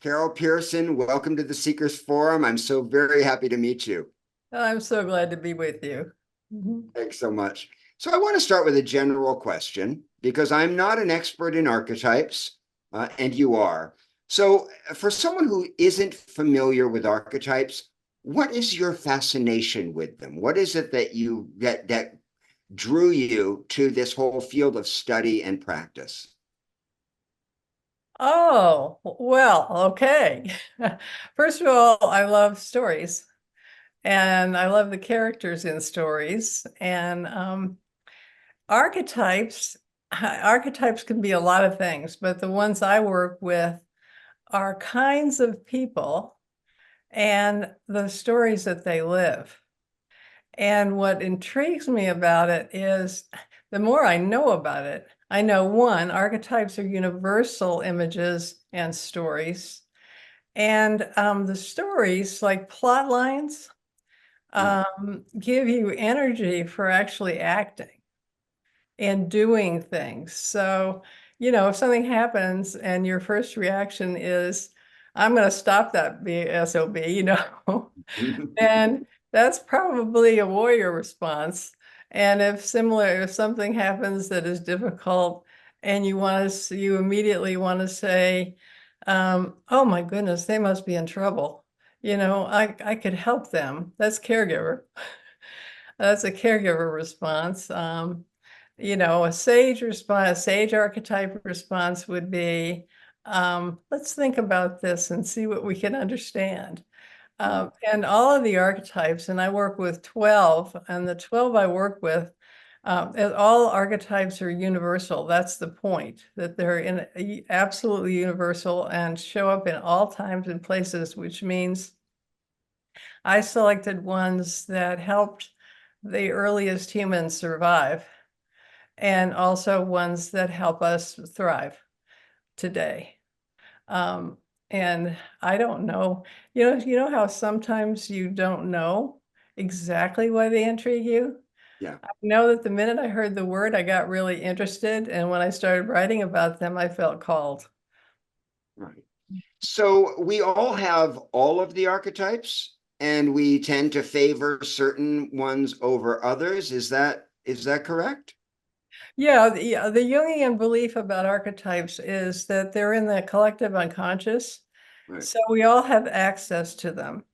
Carol Pearson, welcome to the Seekers Forum. I'm so very happy to meet you. I'm so glad to be with you. Thanks so much. So I want to start with a general question because I'm not an expert in archetypes, and you are. So for someone who isn't familiar with archetypes, what is your fascination with them? What is it that drew you to this whole field of study and practice? Oh, well, okay. First of all, I love stories and I love the characters in stories. And archetypes, archetypes can be a lot of things, but the ones I work with are kinds of people and the stories that they live. And what intrigues me about it is the more I know about it, I know one, archetypes are universal images and stories. And the stories, like plot lines, give you energy for actually acting and doing things. So, if something happens and your first reaction is, I'm going to stop that SOB, and that's probably a warrior response. And if something happens that is difficult and you immediately want to say, oh my goodness, they must be in trouble. I could help them. That's caregiver. That's a caregiver response. A sage archetype response would be, let's think about this and see what we can understand. And all of the archetypes, and I work with 12, and the 12 I work with, all archetypes are universal. That's the point, that they're absolutely universal and show up in all times and places, which means I selected ones that helped the earliest humans survive, and also ones that help us thrive today. Um, and I don't know, you know how sometimes you don't know exactly why they intrigue you? Yeah. I know that the minute I heard the word, I got really interested. And when I started writing about them, I felt called. Right. So we all have all of the archetypes, and we tend to favor certain ones over others. Is that correct? Yeah, the Jungian belief about archetypes is that they're in the collective unconscious. Right. So we all have access to them.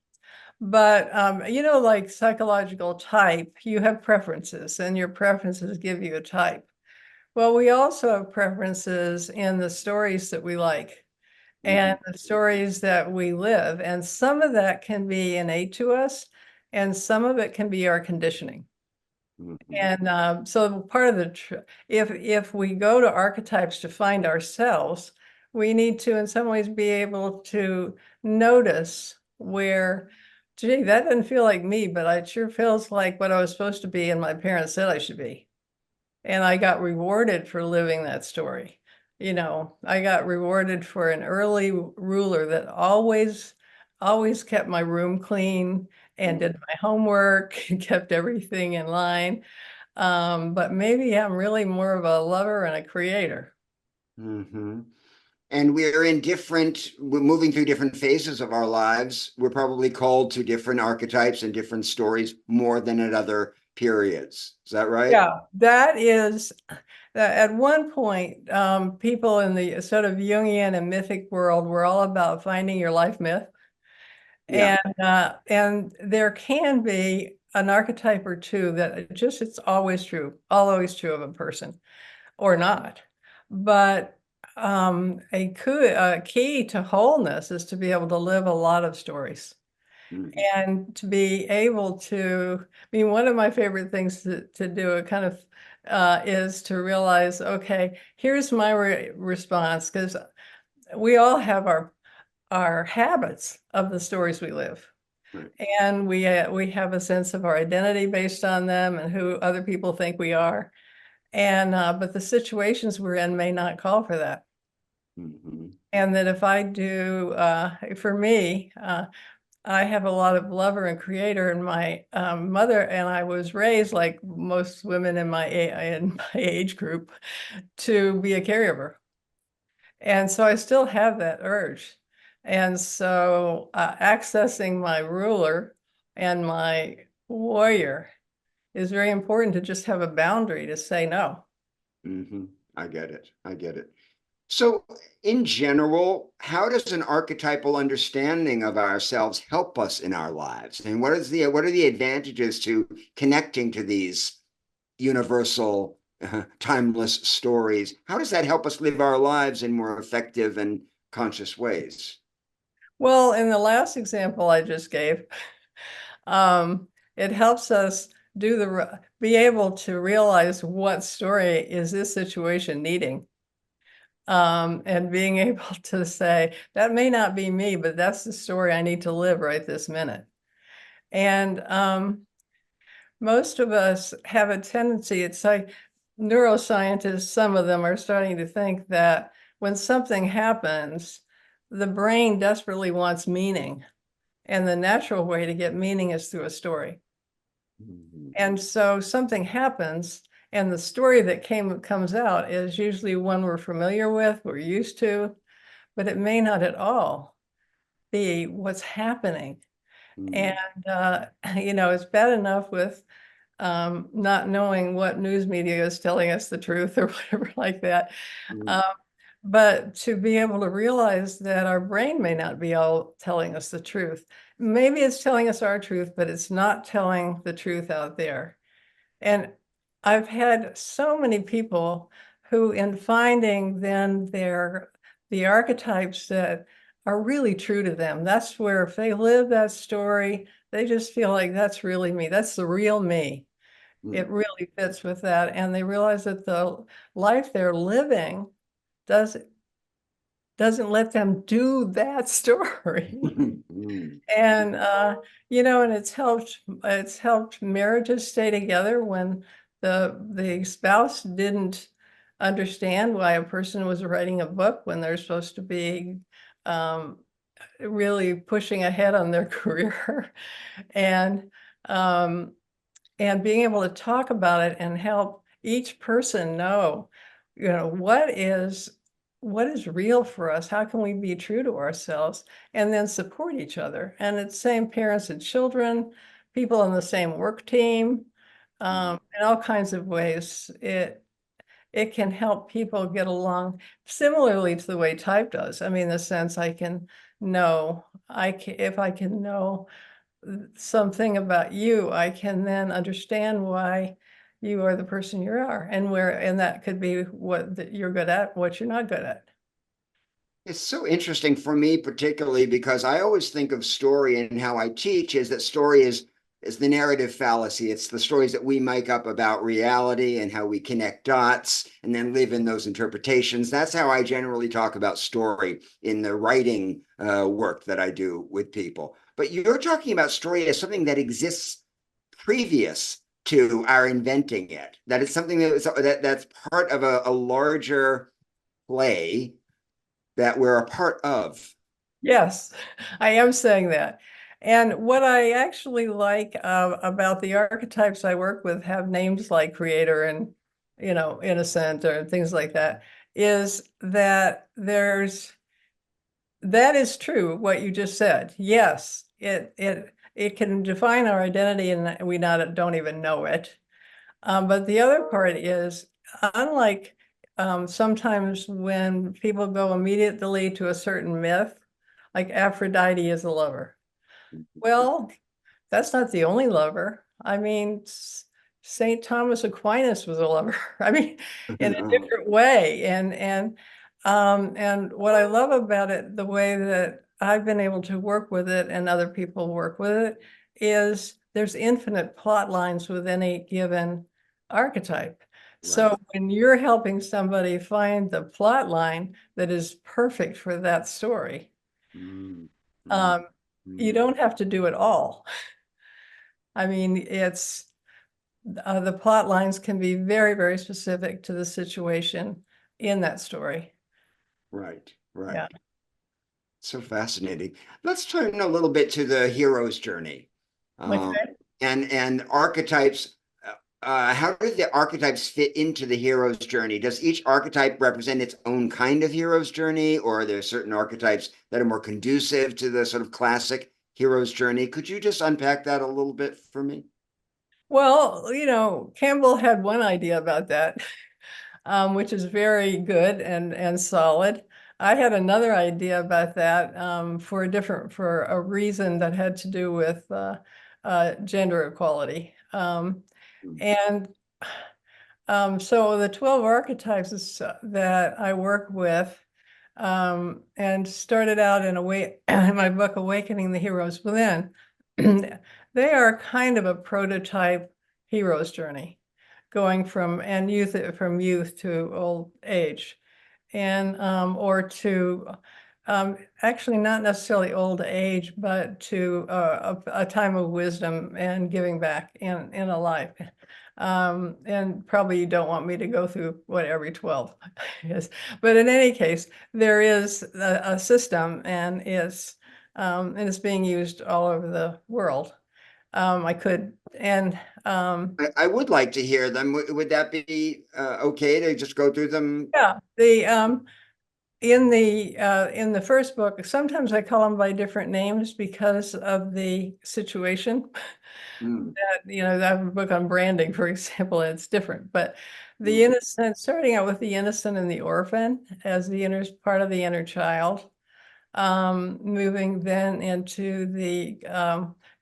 But, like psychological type, you have preferences and your preferences give you a type. Well, we also have preferences in the stories that we like and Mhm. the stories that we live. And some of that can be innate to us, and some of it can be our conditioning. Mhm. And so part of if we go to archetypes to find ourselves, we need to, in some ways, be able to notice where, gee, that doesn't feel like me, but it sure feels like what I was supposed to be and my parents said I should be. And I got rewarded for living that story. I got rewarded for an early ruler that always kept my room clean and did my homework and kept everything in line. But maybe I'm really more of a lover and a creator. Mhm. And we're moving through different phases of our lives. We're probably called to different archetypes and different stories more than at other periods. Is that right? Yeah, that is, at one point, people in the sort of Jungian and mythic world were all about finding your life myth. Yeah. And there can be an archetype or two that it's always true of a person or not. But a key to wholeness is to be able to live a lot of stories Mhm. and to be able to, I mean, one of my favorite things to do, is to realize, okay, here's my response, because we all have our habits of the stories we live. Right. And we have a sense of our identity based on them and who other people think we are. And but the situations we're in may not call for that. Mhm. And that if I do, for me, I have a lot of lover and creator, and my mother and I was raised like most women in my age group to be a caregiver. And so I still have that urge. And so accessing my ruler and my warrior is very important, to just have a boundary to say no. Mm-hmm. I get it. I get it. So, in general, how does an archetypal understanding of ourselves help us in our lives? And what are the advantages to connecting to these universal, timeless stories? How does that help us live our lives in more effective and conscious ways? Well, in the last example I just gave, it helps us be able to realize what story is this situation needing. And being able to say, that may not be me, but that's the story I need to live right this minute. And most of us have a tendency, it's like neuroscientists, some of them are starting to think that when something happens, the brain desperately wants meaning. And the natural way to get meaning is through a story. Mhm. And so something happens, and the story that comes out is usually one we're familiar with, we're used to, but it may not at all be what's happening. And, it's bad enough with not knowing what news media is telling us the truth or whatever like that. Mhm. Um, but to be able to realize that our brain may not be all telling us the truth. Maybe it's telling us our truth, but it's not telling the truth out there. And I've had so many people who, in finding then the archetypes that are really true to them, that's where if they live that story, they just feel like that's really me. That's the real me. It Mhm. really fits with that. And they realize that the life they're living does, doesn't let them do that story. Mhm. And and it's helped marriages stay together when the spouse didn't understand why a person was writing a book when they're supposed to be um, really pushing ahead on their career. And um, and being able to talk about it and help each person know, what is real for us, how can we be true to ourselves, and then support each other. And it's same parents and children, people on the same work team, in all kinds of ways. It can help people get along similarly to the way type does. I mean, the sense I can know, if I can know something about you, I can then understand why you are the person you are, and that could be what you're good at, what you're not good at. It's so interesting for me, particularly because I always think of story and how I teach is that story is the narrative fallacy. It's the stories that we make up about reality and how we connect dots and then live in those interpretations. That's how I generally talk about story in the writing work that I do with people. But you're talking about story as something that exists previous to our inventing it. That it's something that's part of a larger play that we're a part of. Yes, I am saying that. And what I actually like about the archetypes I work with have names like creator and, innocent or things like that, is that that is true, what you just said. Yes, it can define our identity and we don't even know it. But the other part is, unlike sometimes when people go immediately to a certain myth, like Aphrodite is a lover. Well, that's not the only lover. I mean, Saint Thomas Aquinas was a lover. I mean, in a different way. And what I love about it, the way that I've been able to work with it and other people work with it, is there's infinite plot lines with any given archetype. Right. So when you're helping somebody find the plot line that is perfect for that story, Mm, mm, um, you mm. don't have to do it all. I mean, the plot lines can be very, very specific to the situation in that story. Right, Yeah. right. So fascinating. Let's turn a little bit to the hero's journey. Um, Okay. and archetypes. how do the archetypes fit into the hero's journey? Does each archetype represent its own kind of hero's journey, or are there certain archetypes that are more conducive to the sort of classic hero's journey? Could you just unpack that a little bit for me? Well, Campbell had one idea about that, which is very good and solid. I had another idea about that for a reason that had to do with gender equality. And so the 12 archetypes that I work with and started out in in my book, Awakening the Heroes Within, they are kind of a prototype hero's journey, going from youth to old age, and or to actually not necessarily old age, but to a time of wisdom and giving back in a life. And probably you don't want me to go through what every 12 is, but in any case, there is a system, and it's being used all over the world. I could, and I would like to hear them. Would that be okay to just go through them? yeah, in the first book, sometimes I call them by different names because of the situation. Mm, I have a book on branding, for example, and it's different. But the mm, innocent, starting out with the innocent and the orphan as the inner part of the inner child, moving then into the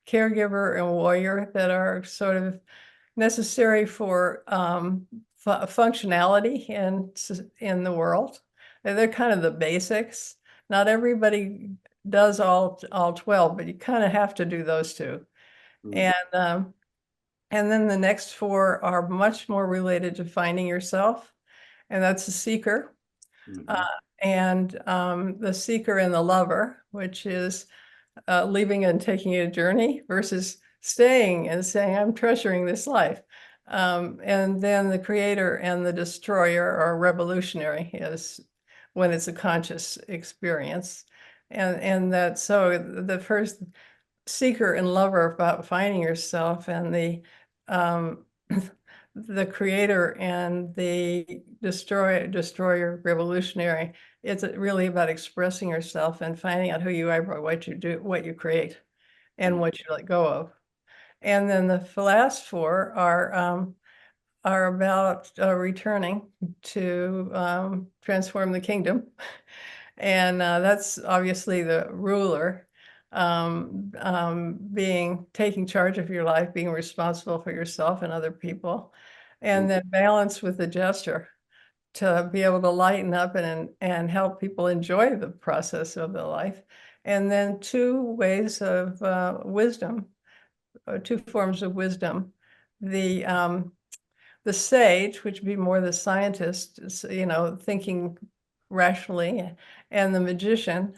caregiver and warrior that are sort of necessary for functionality in the world. They're kind of the basics. Not everybody does all 12, but you kind of have to do those two. mm, And then the next four are much more related to finding yourself, and that's the seeker, uh, mhm, and the seeker and the lover, which is leaving and taking a journey versus staying and saying, I'm treasuring this life. And then the creator and the destroyer are revolutionary, is when it's a conscious experience. And that, so the first seeker and lover about finding yourself, and um, the creator and the destroyer revolutionary. It's really about expressing yourself and finding out who you are by what you do, what you create, and mm, what you let go of. And then the last four are about returning to transform the kingdom. And that's obviously the ruler, taking charge of your life, being responsible for yourself and other people, and mm. then balance with the jester to be able to lighten up and help people enjoy the process of the life. And then two ways of wisdom, or two forms of wisdom. The sage, which would be more the scientist, thinking rationally, and the magician,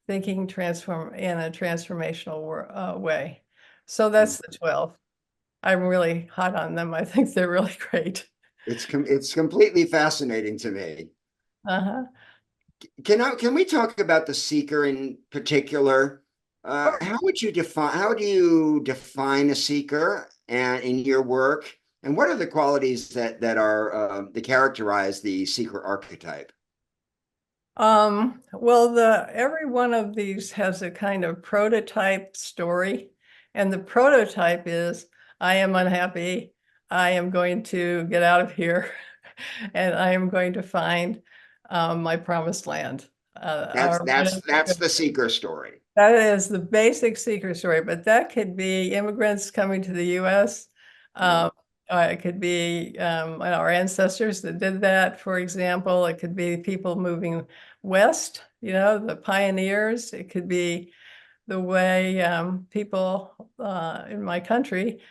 thinking transform in a transformational way. So Mm. that's the 12. I'm really hot on them. I think they're really great. It's completely fascinating to me. Uh-huh. Can we talk about the seeker in particular? How do you define a seeker and in your work? And what are the qualities that are that characterize the seeker archetype? Well, every one of these has a kind of prototype story, and the prototype is, I am unhappy, I am going to get out of here, and I am going to find my promised land. Or That's the seeker story. that is the basic seeker story, but that could be immigrants coming to the US. Mm, Um, it could be our ancestors that did that, for example. It could be people moving west, the pioneers. It could be the way people in my country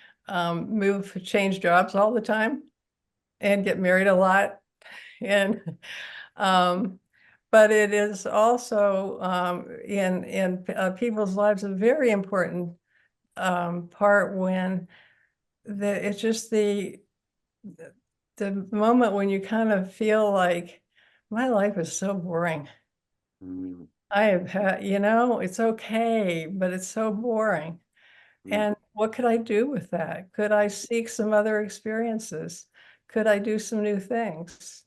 change jobs all the time and get married a lot. And um, but it is also in people's lives a very important part when it's just the moment when you kind of feel like my life is so boring. mm, I have had, it's okay, but it's so boring. mm, And what could I do with that? Could I seek some other experiences? Could I do some new things?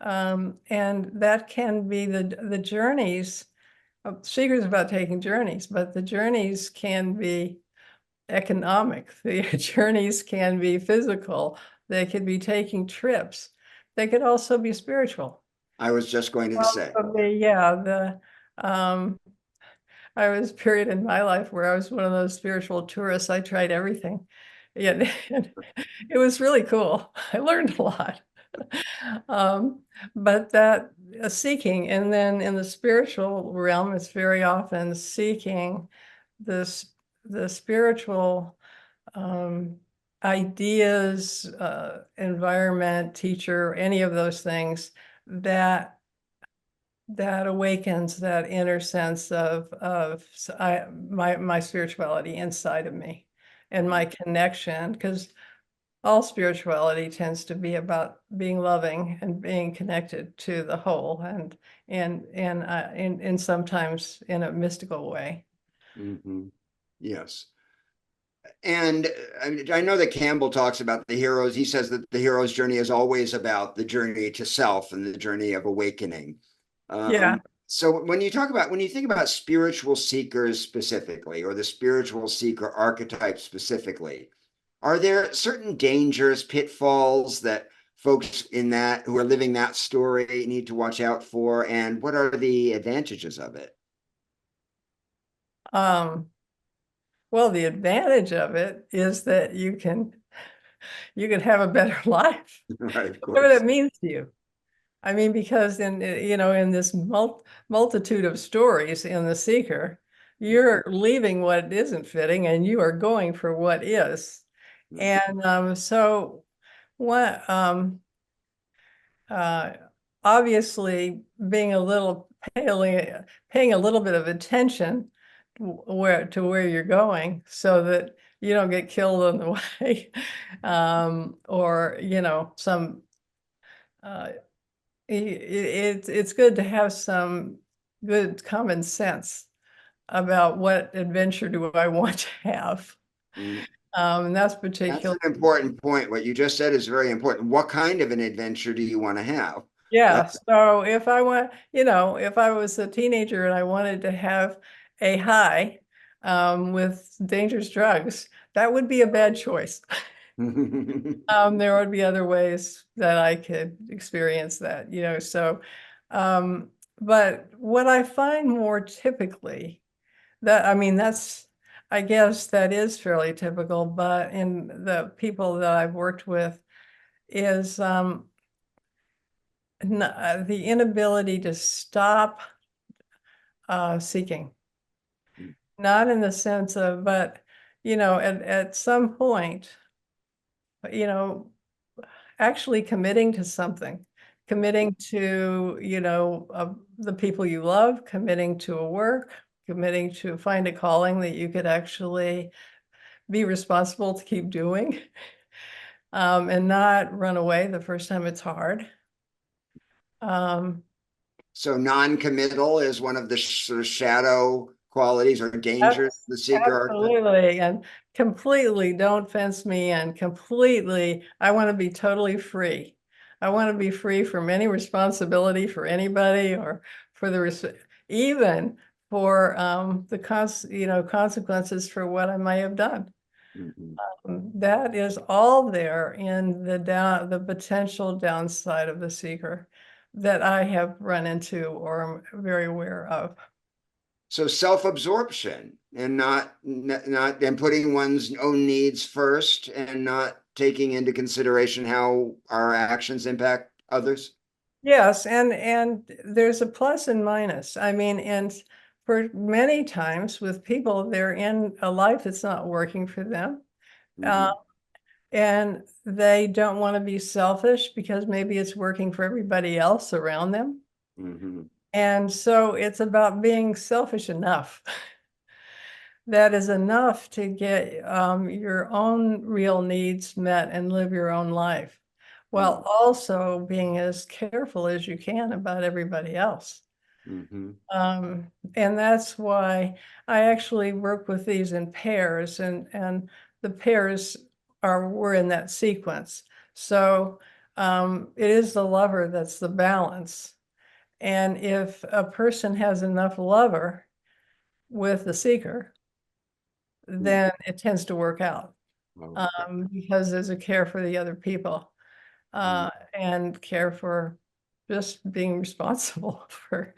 And that can be the journeys. Seeker's about taking journeys, but the journeys can be economic. The journeys can be physical. They could be taking trips. They could also be spiritual. I was just going to say. Yeah, I was a period in my life where I was one of those spiritual tourists. I tried everything. Yeah, it was really cool. I learned a lot. Um, but that seeking, and then in the spiritual realm, it's very often seeking this the spiritual ideas, environment, teacher, any of those things that awakens that inner sense of my spirituality inside of me and my connection, because all spirituality tends to be about being loving and being connected to the whole, and sometimes in a mystical way. Mhm. Yes. And I know that Campbell talks about the heroes. He says that the hero's journey is always about the journey to self and the journey of awakening. Yeah. So when you think about spiritual seekers specifically, or the spiritual seeker archetype specifically, are there certain dangers, pitfalls that folks in that who are living that story need to watch out for? And what are the advantages of it? Um, well, the advantage of it is that you can have a better life, Right, of whatever course. that means to you. I mean, because in this multitude of stories in The Seeker, you're leaving what isn't fitting and you are going for what is. And so what uh, obviously being a little paying a little bit of attention to where you're going so that you don't get killed on the way, or some it's good to have some good common sense about what adventure do I want to have. Mm. And that's That's particular. an important point. What you just said is very important. What kind of an adventure do you want to have? Yeah. That's So if I want, if I was a teenager and I wanted to have a high with dangerous drugs, that would be a bad choice. There would be other ways that I could experience that, so, but what I find more typically I mean, I guess that is fairly typical, but in the people that I've worked with is, the inability to stop, seeking. Not in the sense of, but, at some point, you know, actually committing to something, committing to, the people you love, committing to a work, committing to find a calling that you could actually be responsible to keep doing, and not run away the first time it's hard. Um, So non-committal is one of the sort of shadow qualities or dangers of the seeker archetype. Absolutely, and completely don't fence me in, completely, I want to be totally free. I want to be free from any responsibility for anybody or for even for the consequences for what I may have done. Mhm. That is all there in the potential downside of the seeker that I have run into or am very aware of. So self-absorption and not and putting one's own needs first and not taking into consideration how our actions impact others. Yes, and there's a plus and minus. I mean, and for many times with people, they're in a life that's not working for them. Uh, Mhm. and they don't want to be selfish because maybe it's working for everybody else around them. Mhm. And so it's about being selfish enough. That is enough to get your own real needs met and live your own life, while also being as careful as you can about everybody else. Mhm. And that's why I actually work with these in pairs, and the pairs were in that sequence. So it is the lover that's the balance. And if a person has enough lover with the seeker, then it tends to work out because there's a care for the other people and care for just being responsible for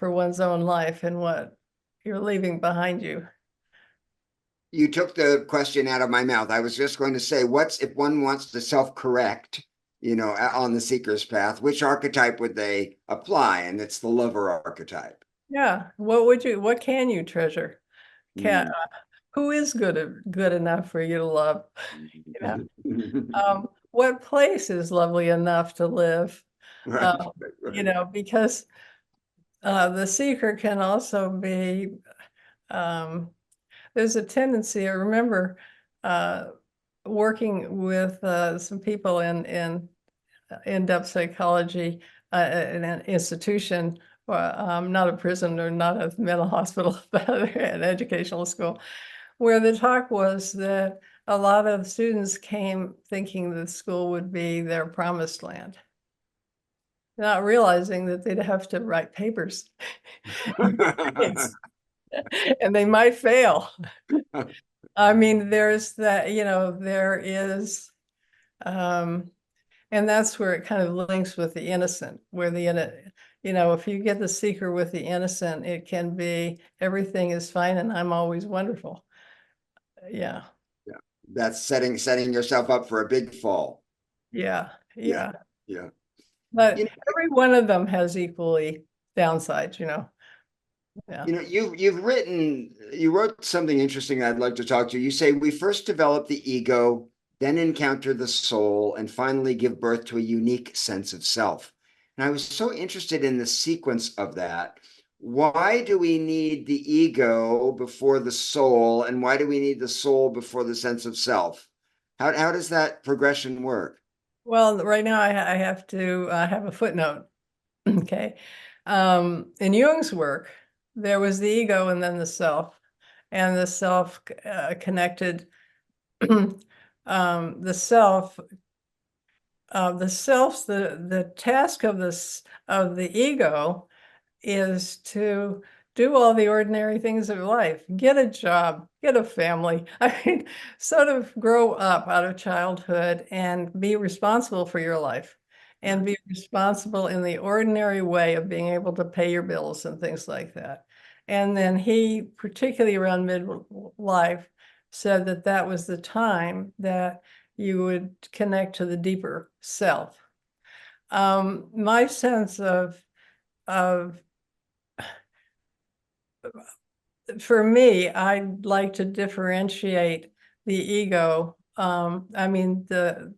one's own life and what you're leaving behind you. You took the question out of my mouth. I was just going to say, what's if one wants to self-correct, on the seeker's path, which archetype would they apply? And it's the lover archetype. Yeah. What can you treasure? Who is good enough for you to love? What place is lovely enough to live? Right, Because the seeker can also be, there's a tendency, I remember working with some people in in-depth psychology in an institution, not a prison or not a mental hospital, but an educational school, where the talk was that a lot of students came thinking the school would be their promised land, not realizing that they'd have to write papers and they might fail. I mean, there's that, there is, and that's where it kind of links with the innocent, where if you get the seeker with the innocent, it can be everything is fine and I'm always wonderful. Yeah. Yeah. That's setting yourself up for a big fall. Yeah. Yeah. But every one of them has equally downsides, Yeah. You wrote something interesting I'd like to talk to you. You say we first develop the ego, then encounter the soul, and finally give birth to a unique sense of self. And I was so interested in the sequence of that. Why do we need the ego before the soul, and why do we need the soul before the sense of self? How does that progression work? Well, right now I have to have a footnote. Okay. In Jung's work, there was the ego and then the self, and the self connected the self. The task of the ego is to do all the ordinary things of life, get a job, get a family. I mean, sort of grow up out of childhood and be responsible for your life and be responsible in the ordinary way of being able to pay your bills and things like that. And then he, particularly around midlife, said that that was the time that you would connect to the deeper self. My sense of for me, I'd like to differentiate the ego, I mean the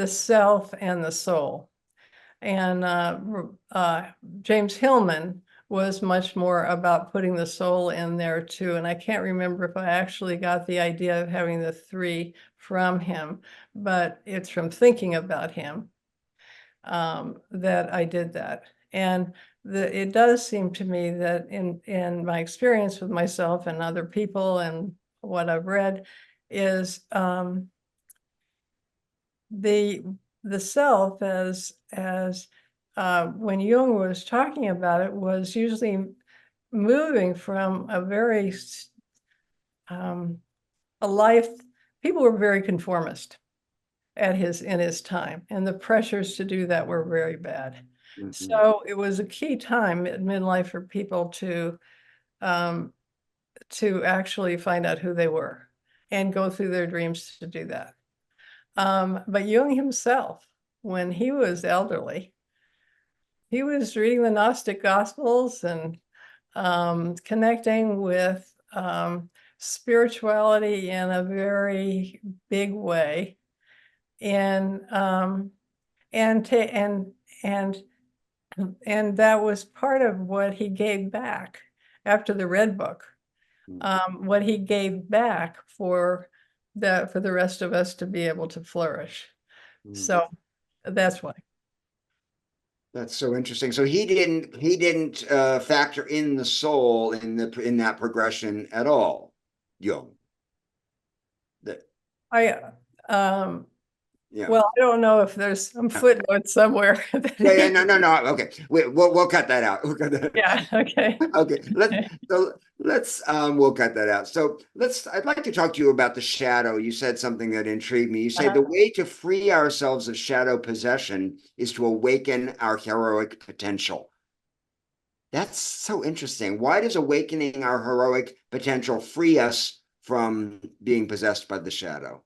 self and the soul. And James Hillman was much more about putting the soul in there too. And I can't remember if I actually got the idea of having the three from him, but it's from thinking about him that I did that. And it does seem to me that in my experience with myself and other people and what I've read is the self as when Jung was talking about it was usually moving from a very a life. People were very conformist in his time, and the pressures to do that were very bad. So it was a key time at midlife for people to actually find out who they were and go through their dreams to do that. But Jung himself, when he was elderly, he was reading the Gnostic Gospels and connecting with spirituality in a very big way, and that was part of what he gave back after the Red Book. What he gave back for the rest of us to be able to flourish. So that's why. That's so interesting. So he didn't factor in the soul in that progression at all, Jung. I, um, Yeah. well, I don't know if there's some footnote somewhere. Yeah, no. Okay, we'll cut that out. We'll cut that. Yeah, okay. Okay, let's we'll cut that out. So I'd like to talk to you about the shadow. You said something that intrigued me. You say the way to free ourselves of shadow possession is to awaken our heroic potential. That's so interesting. Why does awakening our heroic potential free us from being possessed by the shadow?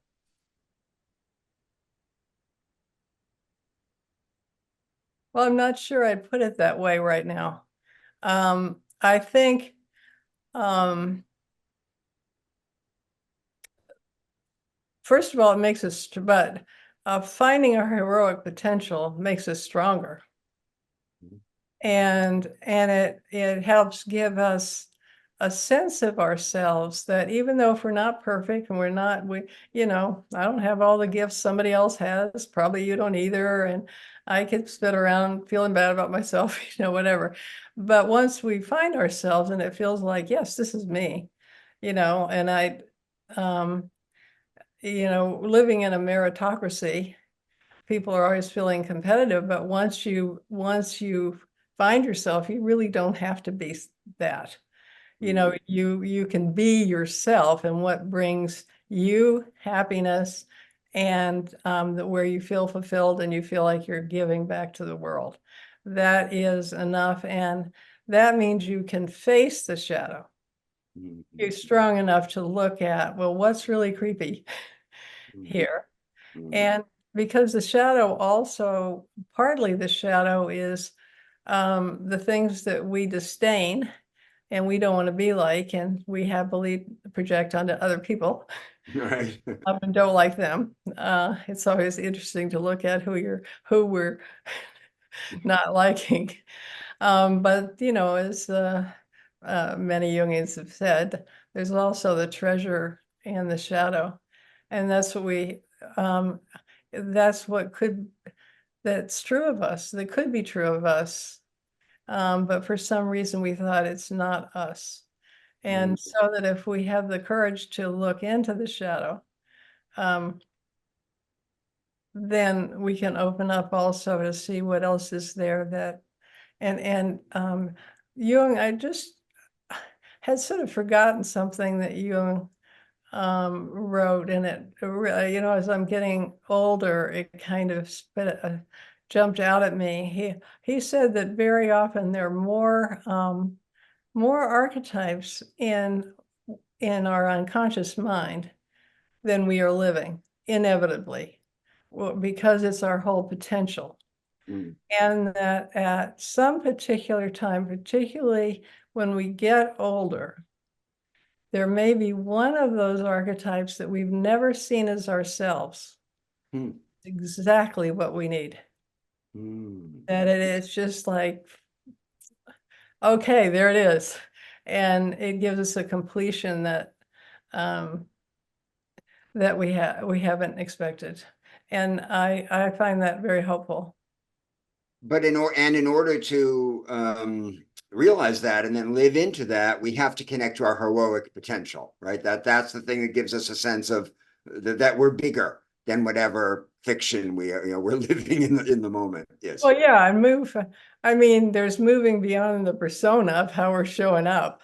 Well, I'm not sure I'd put it that way right now. I think, first of all, it makes us, but finding our heroic potential makes us stronger. And it helps give us a sense of ourselves that even though if we're not perfect and I don't have all the gifts somebody else has, probably you don't either, and I could sit around feeling bad about myself, whatever. But once we find ourselves and it feels like, yes, this is me, and um, living in a meritocracy, people are always feeling competitive, but once you find yourself, you really don't have to be that. You can be yourself, and what brings you happiness, and where you feel fulfilled and you feel like you're giving back to the world. That is enough, and that means you can face the shadow. You're strong enough to look at, well, what's really creepy here? And because the shadow also, partly the shadow is the things that we disdain and we don't want to be like, and we happily project onto other people Right. and don't like them. It's always interesting to look at who we're not liking. But as many Jungians have said, there's also the treasure and the shadow, and that's that's true of us. That could be true of us, but for some reason we thought it's not us. And so that if we have the courage to look into the shadow, um, then we can open up also to see what else is there and Jung, I just had sort of forgotten something that Jung wrote, and it really, as I'm getting older, it kind of jumped out at me. He said that very often there are more archetypes in our unconscious mind than we are living, inevitably, because it's our whole potential. And that at some particular time, particularly when we get older, there may be one of those archetypes that we've never seen as ourselves. Exactly what we need. That it is just like, okay, there it is. And it gives us a completion that we haven't expected. And I find that very helpful. But in order to realize that and then live into that, we have to connect to our heroic potential, right? That's the thing that gives us a sense of that we're bigger than whatever fiction we're living in the moment. Yes. Well, yeah, I mean, there's moving beyond the persona of how we're showing up,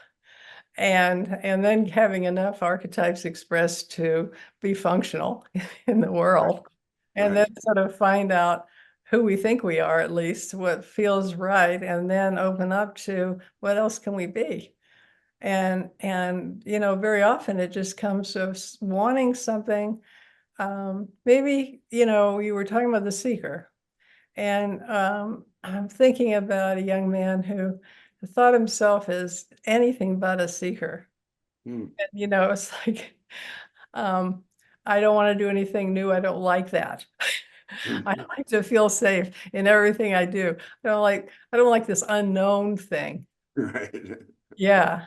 and then having enough archetypes expressed to be functional in the world, and Right. then sort of find out who we think we are, at least what feels right, and then open up to what else can we be. And very often it just comes to wanting something. Maybe you were talking about the seeker, and I'm thinking about a young man who thought himself as anything but a seeker. And, it's like, I don't want to do anything new. I don't like that. I like to feel safe in everything I do. I don't like this unknown thing. Right. Yeah.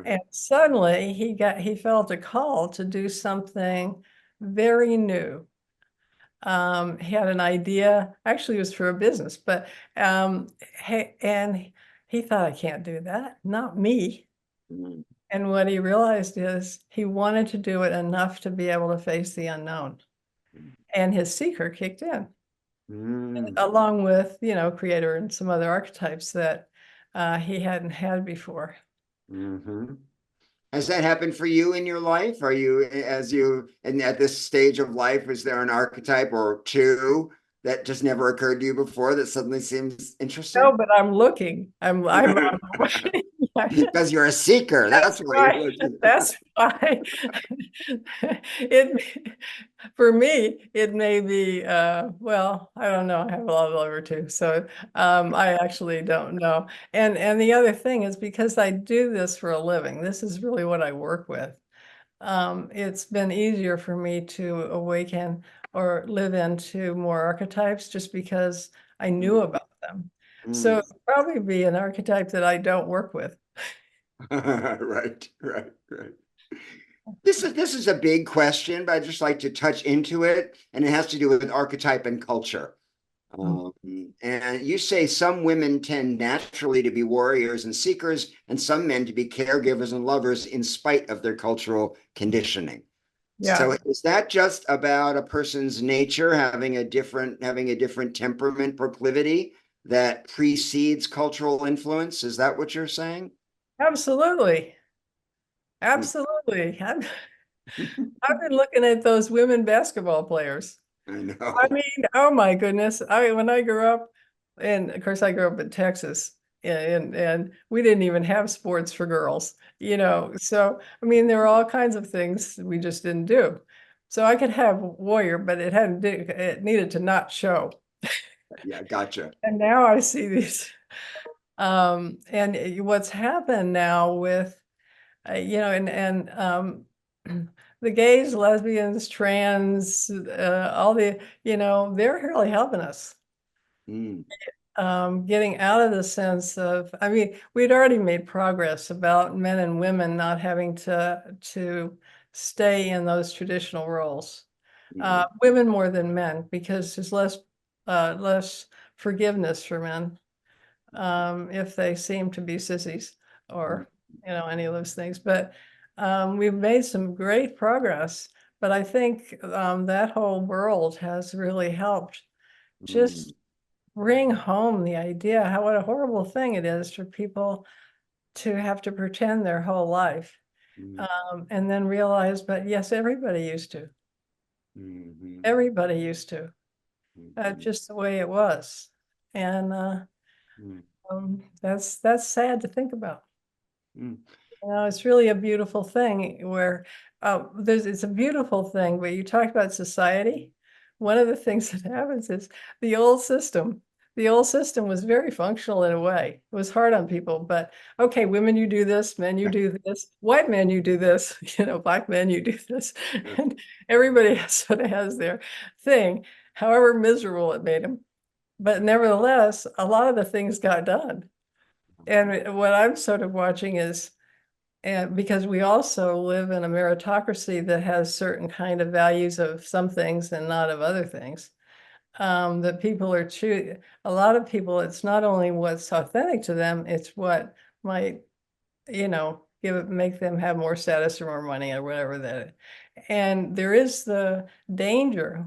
And suddenly he felt a call to do something very new. He had an idea, actually it was for a business, but and he thought, I can't do that, not me. And what he realized is he wanted to do it enough to be able to face the unknown. And his seeker kicked in, along with, creator and some other archetypes that he hadn't had before. Mm-hmm. Has that happened for you in your life? Are you, and at this stage of life, is there an archetype or two that just never occurred to you before that suddenly seems interesting? No, but I'm looking. I'm Because you're a seeker. That's why you're looking. That's why it for me it may be well, I don't know. I have a lot of over too, so I actually don't know. And the other thing is because I do this for a living. This is really what I work with. It's been easier for me to awaken or live into more archetypes just because I knew about them. So it'd probably be an archetype that I don't work with. Right. This is a big question, but I'd just like to touch into it, and it has to do with archetype and culture. And you say some women tend naturally to be warriors and seekers, and some men to be caregivers and lovers in spite of their cultural conditioning. Yeah. So is that just about a person's nature having a different temperament proclivity that precedes cultural influence? Is that what you're saying? Absolutely. Absolutely. I've been looking at those women basketball players. I know. I mean, oh my goodness. When I grew up, and of course I grew up in Texas, and we didn't even have sports for girls, So I mean, there were all kinds of things we just didn't do. So I could have warrior, but it needed to not show. Yeah, gotcha. And now I see these. And what's happened now with the gays, lesbians, trans, all they're really helping us. Getting out of the sense of, I mean, we'd already made progress about men and women not having to stay in those traditional roles. Women more than men, because there's less forgiveness for men if they seem to be sissies or any of those things. But we've made some great progress. But I think that whole world has really helped just bring home the idea what a horrible thing it is for people to have to pretend their whole life and then realize, but yes, everybody used to. Everybody used to. Just the way it was. And that's sad to think about. It's really a beautiful thing where it's a beautiful thing, but you talked about society. One of the things that happens is the old system was very functional in a way. It was hard on people, but okay, women, you do this, men, you do this, white men, you do this, black men, you do this. And everybody sort of has their thing, however miserable it made them. But nevertheless, a lot of the things got done. And what I'm sort of watching is, and because we also live in a meritocracy that has certain kind of values of some things and not of other things, that people are a lot of people, it's not only what's authentic to them, it's what might, make them have more status or more money or whatever that. And there is the danger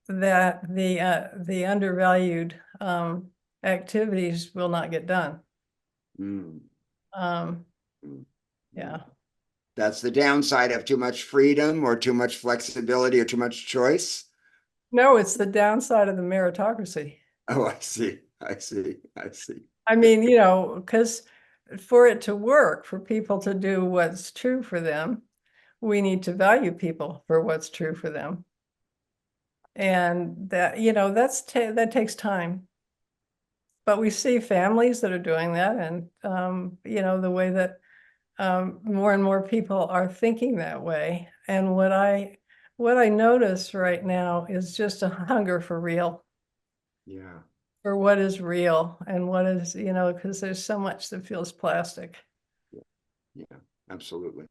that the undervalued activities will not get done. Yeah. That's the downside of too much freedom or too much flexibility or too much choice. No, it's the downside of the meritocracy. Oh, I see. I mean, because for it to work, for people to do what's true for them, we need to value people for what's true for them. And that, that takes time. But we see families that are doing that, and the way that more and more people are thinking that way. And what I notice right now is just a hunger for real. Yeah. For what is real and what is, because there's so much that feels plastic. Yeah, absolutely.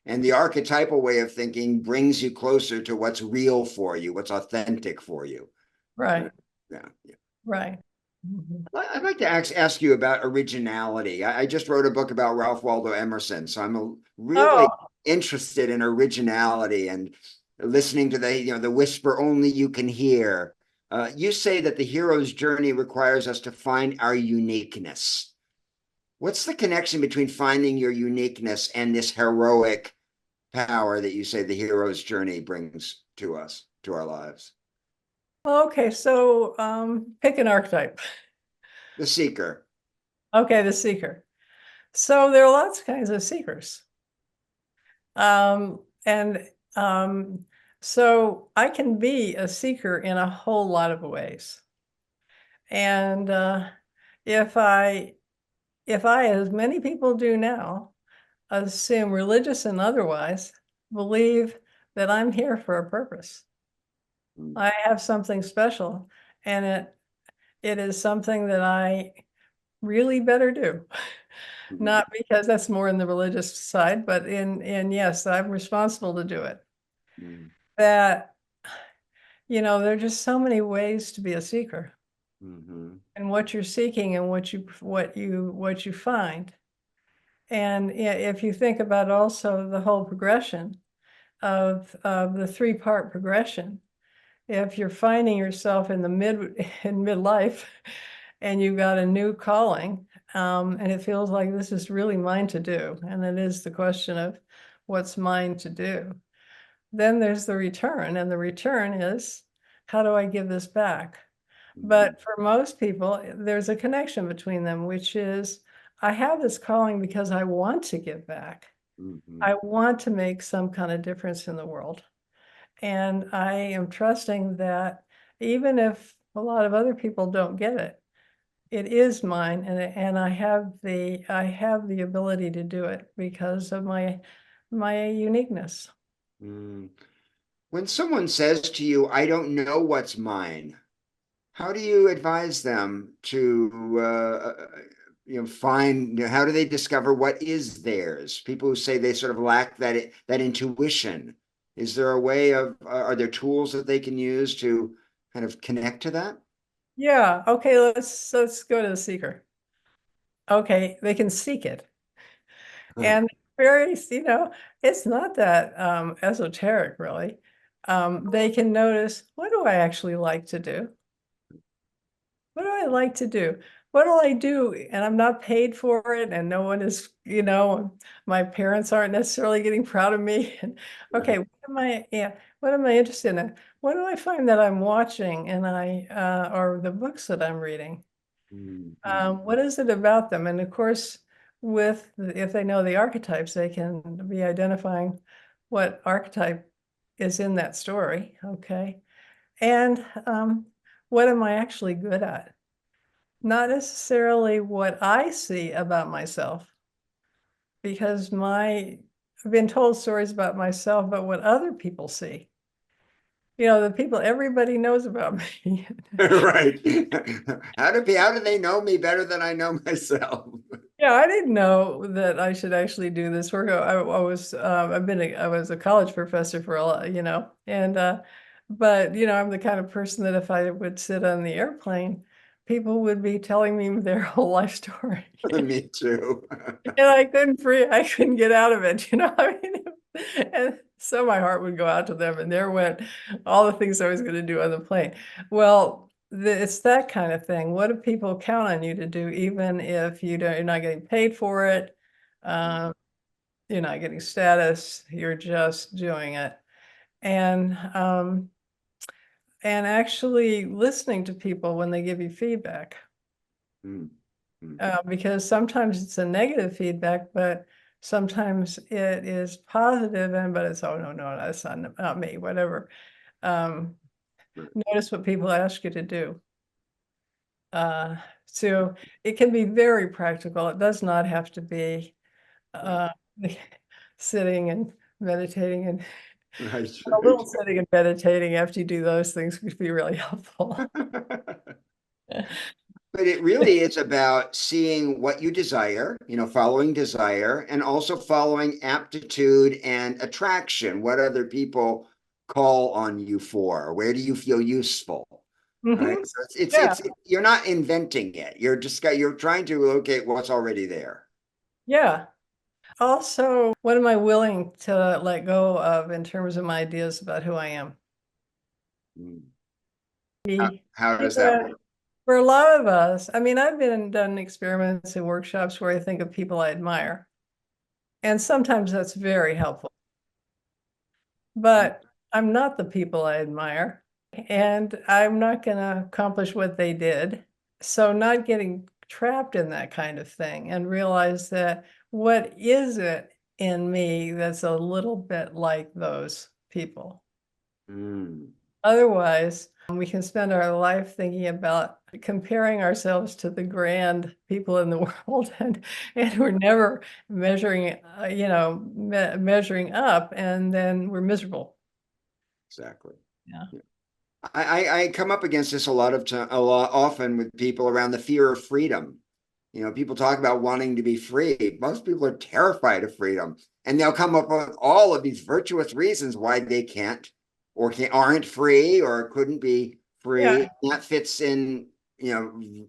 And the archetypal way of thinking brings you closer to what's real for you, what's authentic for you. Right. Yeah. Right. Mhm. I'd like to ask you about originality. I just wrote a book about Ralph Waldo Emerson, so really Oh, interested in originality and listening to the whisper only you can hear. You say that the hero's journey requires us to find our uniqueness. What's the connection between finding your uniqueness and this heroic power that you say the hero's journey brings to us, to our lives? okay. So pick an archetype. The seeker. Okay, the seeker. So there are lots of kinds of seekers. And so I can be a seeker in a whole lot of ways. And if I, as many people do now, assume religious and otherwise, believe that I'm here for a purpose. Mm-hmm. I have something special, and it is something that I really better do. Not because that's more in the religious side, but in yes, I'm responsible to do it. Mm-hmm. That, there are just so many ways to be a seeker, Mm-hmm. and what you're seeking and what you find. And if you think about also the whole progression of the three-part progression, if you're finding yourself in midlife and you've got a new calling, and it feels like this is really mine to do, and it is the question of what's mine to do, then there's the return, and the return is, how do I give this back? Mm-hmm. But for most people, there's a connection between them, which is, I have this calling because I want to give back. Mm-hmm. I want to make some kind of difference in the world. And I am trusting that even if a lot of other people don't get it, it is mine, and I have the ability to do it because of my uniqueness. Mm. When someone says to you, I don't know what's mine, how do you advise them to find, how do they discover what is theirs? People who say they sort of lack that intuition. Is there a way of, are there tools that they can use to kind of connect to that? Yeah, okay, let's go to the seeker. Okay, they can seek it. And very, it's not that esoteric, really. They can notice, what do I actually like to do? What do I like to do? What do I do? And I'm not paid for it, and no one is, my parents aren't necessarily getting proud of me. And okay, what am I interested in? What do I find that I'm watching and or the books that I'm reading? Mhm. What is it about them? And of course, if they know the archetypes, they can be identifying what archetype is in that story. Okay. And what am I actually good at? Not necessarily what I see about myself, because I've been told stories about myself, but what other people see. The people everybody knows about me. Right. How do they know me better than I know myself? Yeah, I didn't know that I should actually do this work. I was a college professor for a lot, and but I'm the kind of person that if I would sit on the airplane, people would be telling me their whole life story. Me too. And I couldn't get out of it, I mean, and so my heart would go out to them, and there went all the things I was going to do on the plane. Well, it's that kind of thing. What do people count on you to do, even if you're not getting paid for it? Um, you're not getting status, you're just doing it. And actually listening to people when they give you feedback. Mm, mm, Because sometimes it's a negative feedback, but sometimes it is positive, but it's, oh, no, no, that's not me, whatever. Um, right. Notice what people ask you to do. Uh, so it can be very practical. It does not have to be Right. uh, sitting and meditating, and Right. a little sitting and meditating after you do those things could be really helpful. But it really is about seeing what you desire, following desire, and also following aptitude and attraction, what other people call on you for. Where do you feel useful? right? Mhm. So Yeah, you're not inventing it. You're trying to locate what's already there. yeah. Also, what am I willing to let go of in terms of my ideas about who I am? Mm. You How does that know, work? for a lot of us, I mean, I've done experiments and workshops where I think of people I admire, and sometimes that's very helpful. But I'm not the people I admire, and I'm not going to accomplish what they did. So, not getting trapped in that kind of thing and realize that what is it in me that's a little bit like those people? Mm. Otherwise, we can spend our life thinking about comparing ourselves to the grand people in the world, and we're never measuring, measuring up, and then we're miserable. Exactly. Yeah. Yeah. I come up against this a lot of time, a lot often with people around the fear of freedom. People talk about wanting to be free. Most people are terrified of freedom, and they'll come up with all of these virtuous reasons why they can't or aren't free or couldn't be Yeah. free. That fits in,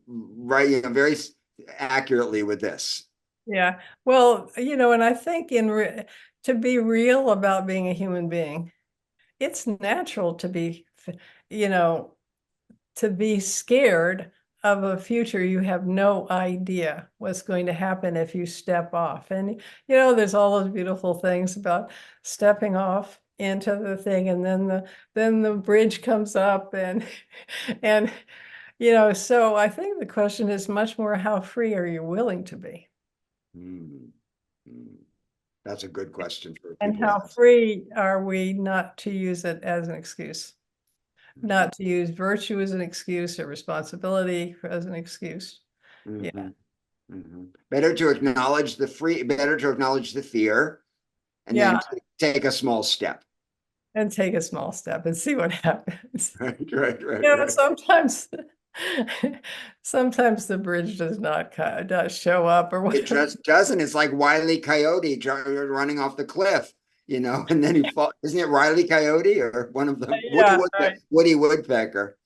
right, very accurately with this. Yeah. Well, and I think to be real about being a human being, it's natural to be, you know, to be scared of a future you have no idea what's going to happen if you step off. And there's all those beautiful things about stepping off into the thing, and then the bridge comes up, and and so I think the question is much more, how free are you willing to be? Hmm. Hmm. That's a good question for And people to how ask. free are we not to use it as an excuse? Not to use virtue as an excuse or responsibility as an excuse. Yeah. Mm-hmm. Mm-hmm. Better to acknowledge the fear and then Yeah. take a small step. And take a small step and see what happens. Right, right, right, right. Sometimes sometimes the bridge does show up or It whatever. just doesn't. It's like Wile E. Coyote running off the cliff, and then he falls. Isn't it Wile E. Coyote or one of them? Yeah, right. Woody Woodpecker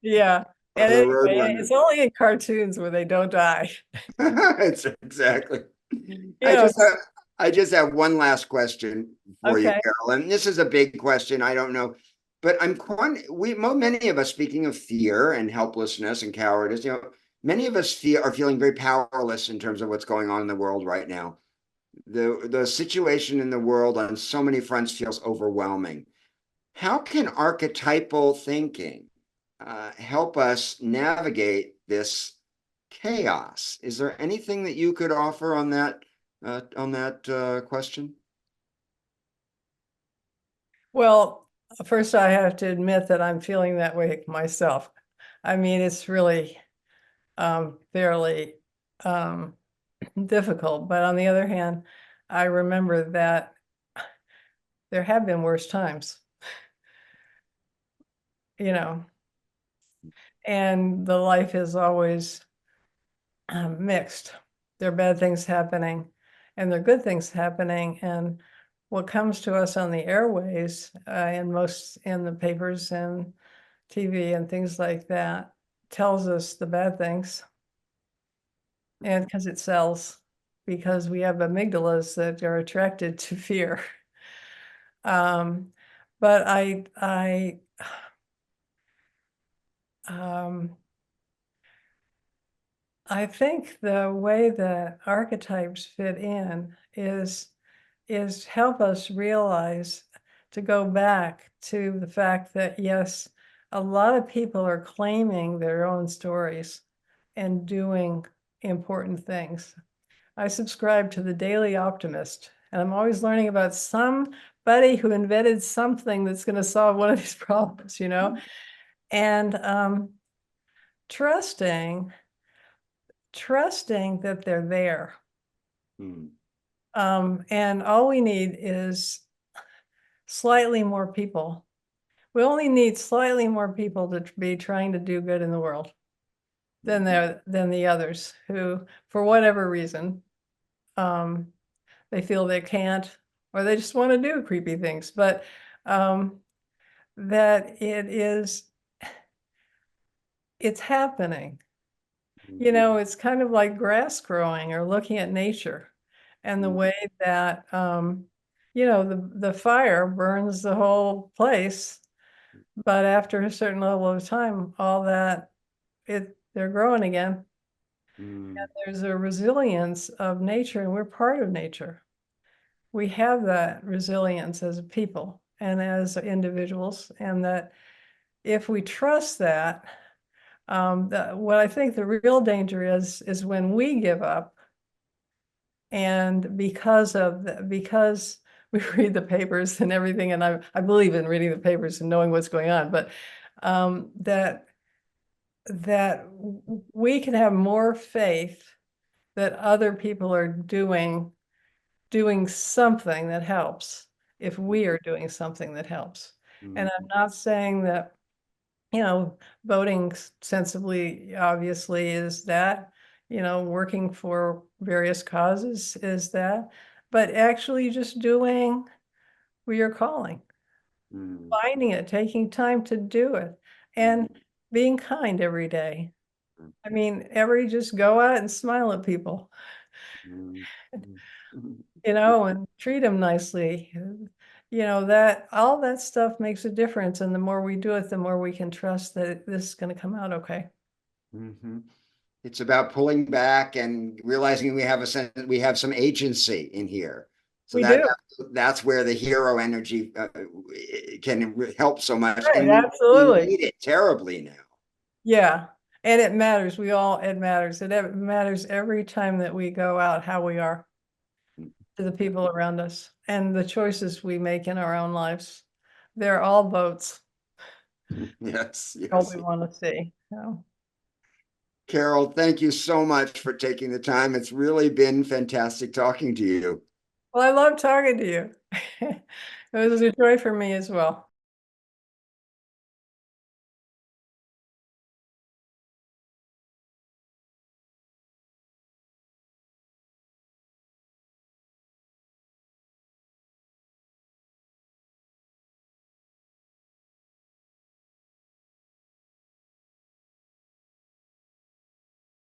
Yeah. or And the anyway, Roadrunner. it's only in cartoons where they don't die. It's exactly. I Yeah. just have, I just have one last question for you, Okay. Carolyn. This is a big question. I don't know, but many of us, speaking of fear and helplessness and cowardice, many of us are feeling very powerless in terms of what's going on in the world right now. The situation in the world on so many fronts feels overwhelming. How can archetypal thinking help us navigate this chaos? Is there anything that you could offer on that question? Well, first I have to admit that I'm feeling that way myself. I mean, it's really fairly um, difficult. But on the other hand, I remember that there have been worse times, you know, and the life is always mixed. There are bad things happening and there are good things happening. And what comes to us on the airways, and most in the papers and TV and things like that, tells us the bad things. And because it sells, because we have amygdalas that are attracted to fear. Um, but um, I think the way that archetypes fit in is help us realize, to go back to the fact that yes, a lot of people are claiming their own stories and doing important things. I subscribe to the Daily Optimist, and I'm always learning about somebody who invented something that's going to solve one of these problems, and trusting that they're there. Hmm. And all we need is slightly more people. We only need slightly more people to be trying to do good in the world than the others who, for whatever reason, um, they feel they can't, or they just want to do creepy things. But that it is it's happening. You know, it's kind of like grass growing or looking at nature and the way that, you know, the fire burns the whole place, but after a certain level of time, all that, they're growing again. And there's a resilience of nature, and we're part of nature. We have that resilience as a people and as individuals, and that if we trust that, what I think the real danger is when we give up, and because we read the papers and everything, and I believe in reading the papers and knowing what's going on, but that we can have more faith that other people are doing something that helps if we are doing something that helps. And I'm not saying that, you know, voting sensibly, obviously, is that, you know, working for various causes is that, but actually just doing what you're calling, finding it, taking time to do it, and being kind every day. I mean, just go out and smile at people, you know, and treat them nicely. You know, that all that stuff makes a difference. And the more we do it, the more we can trust that this is going to come out okay. It's about pulling back and realizing we have some agency in here. So We do. that's where the hero energy can help so much. Right, And absolutely. we need it terribly now. Yeah. And it matters. It matters. It matters every time that we go out, how we are to the people around us and the choices we make in our own lives. They're all votes. Yes, All yes. we want to see. So. Carol, thank you so much for taking the time. It's really been fantastic talking to you. Well, I love talking to you. It was a joy for me as well.